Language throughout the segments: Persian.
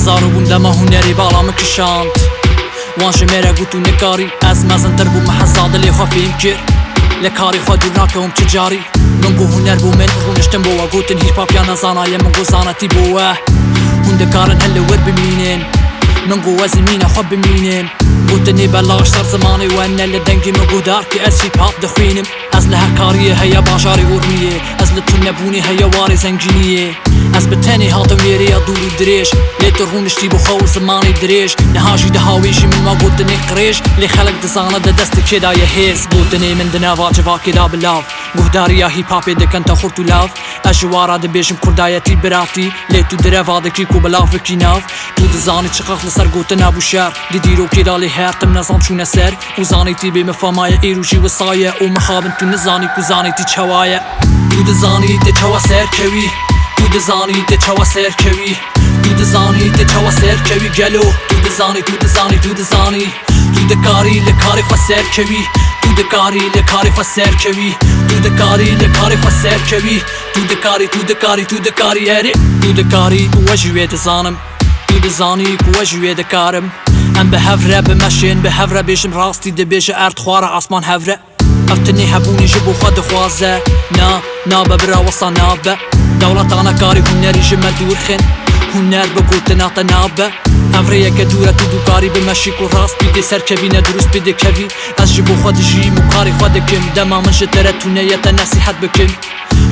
هزارو بوون لەمە هونەری باڵامە کشاند وان ژمێرە گوت و نێکاری ئەس مەزنتر بوو مەحەزادە لێ خوا فێم کرد لە کاری خوا دوور ناکەوم چ جاری من بۆ هونەر بوو من ڕوونشتم بۆوە گوتن هیچ پاپیان نەزانایە من گۆزانەتی بۆوە هون دەکارن هەر لە وەر بمینێن من گۆ وەزی مینە خوا بمینێن گوتنی بەلاش سەر زمانی وەنە لە دەنگی من گودار کە ئەس هیپ هاپ دەخوێنم ئەس لە هەر کاریە هەیە باژاری وەرمیە ئەس لە تو نەبوونی هەیە واری زەنگینیە ئەس بەتەنی هاتم وێرەیە دوور و درێژ لێتە ڕوونشتی بۆ خەو زمانی درێژ نەهاژی دەهاوێژی من وا گوتنی قڕێژ لێ خەڵک دەزانە دە دەستە کێدایە هێز گوتنی من دناوا جڤاکێدا بلاو گوهداریە هیپ هاپێ دەکەن تا خورت و لاو ئەس ژوارا دەبێژم کوردایەتی براتی لێ تو درەوا دەکری و بەلاوێکی ناو تو دەزانی چ قەخ لەسەر گوتە نابوو شار دیدیرۆکێدا لێ هاتم نەزان چوونە سەر و زانیتی بێ مەفەمایە ئێروژی وەسایە و مەخابن تو نزانی و زانیتی چەوایە تو دەزانی دەچەوە سەرکەوی تو دەزانی دەچەوە سەرکەوی تو دەزانی دەچەوە سەرکەوی گەلۆ تو دەزانی تو دەزانی تو دەزانی تو دەکاری لە کاری خوا سەرکەوی تو دەکاری لە کاری خوا سەرکەوی تو دەکاری لە کاری خوا سەرکەوی تو دەکاری تو دەکاری تو دەکاری ئەرێ تو دەکاری وەژی وێ دەزانم تو دەزانی وەژی وێ دەکارم ئەم بە هەڤرە بمەشێن بە هەڤرە بێژم ڕاستی دەبێژە ئەرد خوارە ئاسمان هەڤرە ئەفتنی هەبوونیژە بۆ خوا دەخوازە نا بەبراوەسا نابە دەوڵەتانە کاری هونەری ژمە دوورخن هونەر بەگوتە ناتە نابە هەڤرەیەکە دوورە تو دووکاری بمەشیک و ڕاست بیدێ سەرکەوینە دروست بێ دەکەوی ئەس ژ بۆ خوا دژیم و کاری خوا دەکەم دەما من ژە تەرە تونەیەتە نەسیحەت بکەم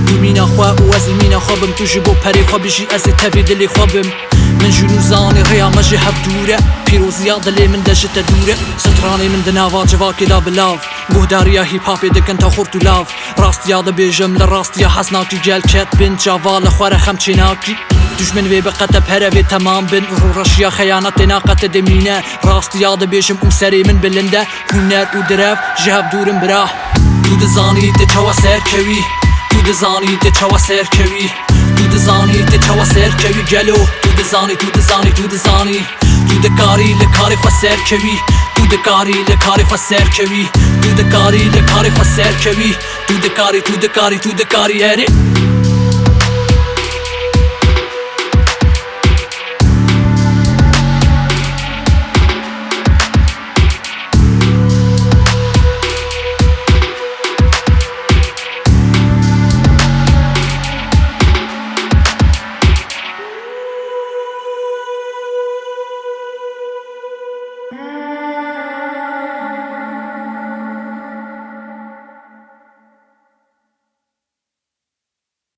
تو مینە خوا و ئەزی مینە خوا بم تو ژ بۆ پەرێ خوا بژی ئەزی تەوی دلێ خوا بم من ژون و زانی ڕێیامەژێ هەب دوورە پیرۆزییا دەلێ من دەژتە دوورە سترانی من دناوا جڤاکێدا بلاو گوهداریە هیپ هاپێ دەکەن تا خورت و لاو ڕاستیا دەبێژم لە ڕاستیە حەز ناکی گەلکەت بن جاوا لە خوارە خەم چێناکی دژمن وێ بەقەتە پەرەوێ تەمام بن ڕوڕەشیا خەیانەت تێناقەتە دەمینە ڕاستیا دەبێژم سەرێ من بلندە هونەر و درەف ژ هەب دوورم برا تو دەزانی دەچەوە سەرکەوی تو دەزانی دەچەوە سەرکەوی تو دەزانی دەچەوە سەرکەوی گەلۆ تو دەزانی تو دەزانی تو دەزانی تو دەکاری لە کاری خوا سەرکەوی تو دەکاری لە کاری خوا سەرکەوی تو دەکاری لە کاری خوا سەرکەوی تو دەکاری تو دەکاری تو دەکاری ئەرێ Mm-hmm.